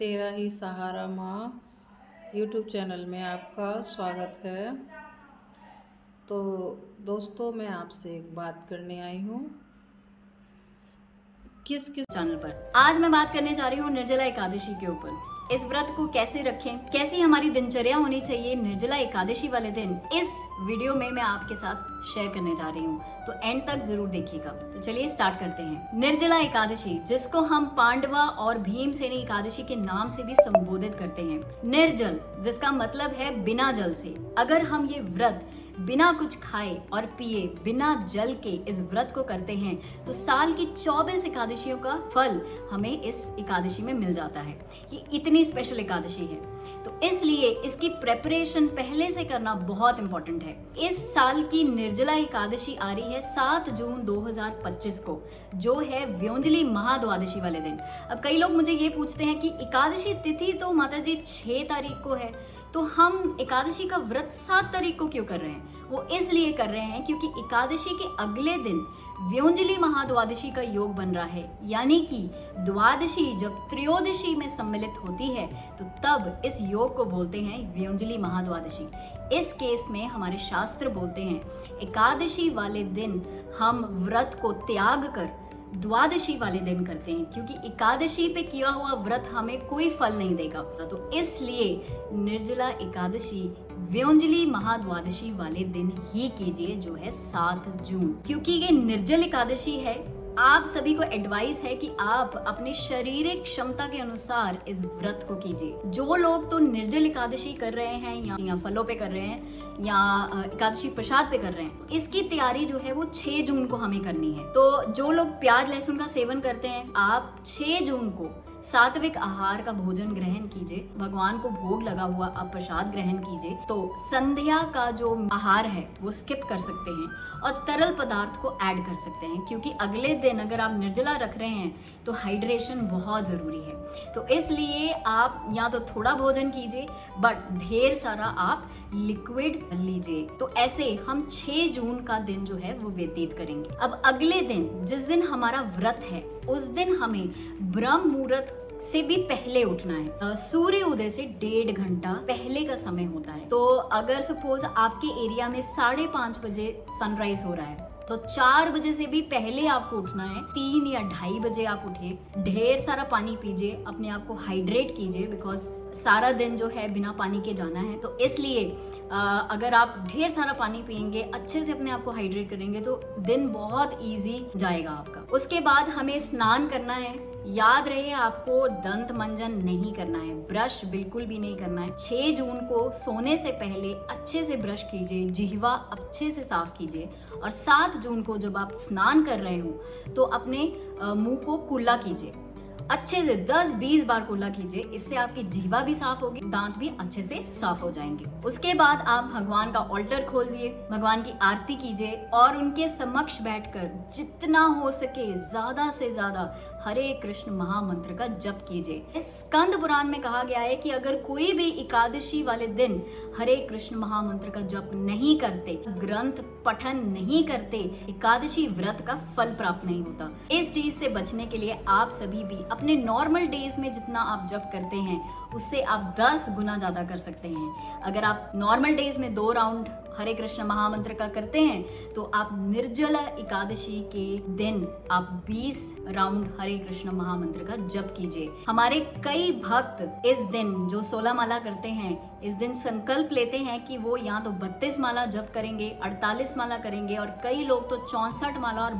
तेरा ही सहारा माँ YouTube channel में आपका स्वागत है। तो दोस्तों, मैं आपसे एक बात करने आई हूँ। किस चैनल पर आज मैं बात करने जा रही हूँ निर्जला एकादशी के ऊपर। इस व्रत को कैसे रखें, कैसी हमारी दिनचर्या होनी चाहिए निर्जला एकादशी वाले दिन, इस वीडियो में मैं आपके साथ शेयर करने जा रही हूँ। तो एंड तक जरूर देखिएगा। तो चलिए स्टार्ट करते हैं। निर्जला एकादशी, जिसको हम पांडवा और भीमसेनी एकादशी के नाम से भी संबोधित करते हैं। निर्जल, जिसका मतलब है बिना जल से। अगर हम ये व्रत बिना कुछ खाए और पिए, बिना जल के इस व्रत को करते हैं तो साल की 24 एकादशियों का फल हमें इस एकादशी में मिल जाता है। ये इतनी स्पेशल एकादशी है, तो इसलिए इसकी प्रेपरेशन पहले से करना बहुत इंपॉर्टेंट है। इस साल की निर्जला एकादशी आ रही है 7 जून 2025 को, जो है व्योंजली महाद्वादशी वाले दिन। अब कई लोग मुझे ये पूछते हैं कि एकादशी तिथि तो माता जी 6 तारीख को है, तो हम एकादशी का व्रत 7 तारीख को क्यों कर रहे हैं? वो इसलिए कर रहे हैं क्योंकि एकादशी के अगले दिन व्योंजली महाद्वादशी का योग बन रहा है। यानी कि द्वादशी जब त्रयोदशी में सम्मिलित होती है तो तब इस योग को बोलते हैं व्योंजली महाद्वादशी। इस केस में हमारे शास्त्र बोलते हैं एकादशी वाले दिन हम व्रत को त्याग कर द्वादशी वाले दिन करते हैं, क्योंकि एकादशी पे किया हुआ व्रत हमें कोई फल नहीं देगा। तो इसलिए निर्जला एकादशी व्योंजली महाद्वादशी वाले दिन ही कीजिए, जो है 7 जून। क्योंकि ये निर्जल एकादशी है, आप सभी को एडवाइस है कि आप अपने शारीरिक क्षमता के अनुसार इस व्रत को कीजिए। जो लोग तो निर्जल एकादशी कर रहे हैं या फलों पे कर रहे हैं या एकादशी प्रसाद पे कर रहे हैं, तो इसकी तैयारी जो है वो 6 जून को हमें करनी है। तो जो लोग प्याज लहसुन का सेवन करते हैं, आप 6 जून को सात्विक आहार का भोजन ग्रहण कीजिए, भगवान को भोग लगा हुआ आप प्रसाद ग्रहण कीजिए। तो संध्या का जो आहार है वो स्किप कर सकते हैं और तरल पदार्थ को ऐड कर सकते हैं, क्योंकि अगले दिन अगर आप निर्जला रख रहे हैं तो हाइड्रेशन बहुत जरूरी है। तो इसलिए आप या तो थोड़ा भोजन कीजिए बट ढेर सारा आप लिक्विड लीजिए। तो ऐसे हम 6 जून का दिन जो है वो व्यतीत करेंगे। अब अगले दिन, जिस दिन हमारा व्रत है, उस दिन हमें ब्रह्म मुहूर्त से भी पहले उठना है। सूर्य उदय से 1.5 घंटा पहले का समय होता है। तो अगर सपोज आपके एरिया में 5:30 बजे सनराइज हो रहा है, तो 4 बजे से भी पहले आपको उठना है। 3 या 2:30 बजे आप उठिए, ढेर सारा पानी पीजिए, अपने आप को हाइड्रेट कीजिए, बिकॉज सारा दिन जो है बिना पानी के जाना है। तो इसलिए अगर आप ढेर सारा पानी पियेंगे, अच्छे से अपने आप को हाइड्रेट करेंगे, तो दिन बहुत इजी जाएगा आपका। उसके बाद हमें स्नान करना है। याद रहे, आपको दंत मंजन नहीं करना है, ब्रश बिल्कुल भी नहीं करना है। 6 जून को सोने से पहले अच्छे से ब्रश कीजिए, जिह्वा अच्छे से साफ कीजिए। और 7 जून को जब आप स्नान कर रहे हो तो अपने मुंह को कुल्ला कीजिए, अच्छे से 10-20 बार कुल्ला कीजिए। इससे आपकी जिह्वा भी साफ होगी, दांत भी अच्छे से साफ हो जाएंगे। उसके बाद आप भगवान का ऑल्टर खोल दिए, भगवान की आरती कीजिए और उनके समक्ष बैठकर जितना हो सके ज्यादा से ज्यादा हरे कृष्ण महामंत्र का जप कीजिए। स्कंद पुराण में कहा गया है कि अगर कोई भी एकादशी वाले दिन हरे कृष्ण महामंत्र का जप नहीं करते, ग्रंथ पठन नहीं करते, एकादशी व्रत का फल प्राप्त नहीं होता। इस चीज से बचने के लिए आप सभी भी अपने नॉर्मल डेज में जितना आप जप करते हैं उससे आप 10 गुना ज्यादा कर सकते हैं। अगर आप नॉर्मल डेज में 2 राउंड हरे कृष्ण महामंत्र का करते हैं तो आप निर्जला एकादशी के दिन आप 20 राउंड हरे कृष्ण महामंत्र का जप कीजिए। हमारे कई भक्त इस दिन जो 16 माला करते हैं, इस दिन संकल्प लेते हैं कि वो या तो 32 माला जप करेंगे, 48 माला करेंगे, और कई लोग तो 64 माला और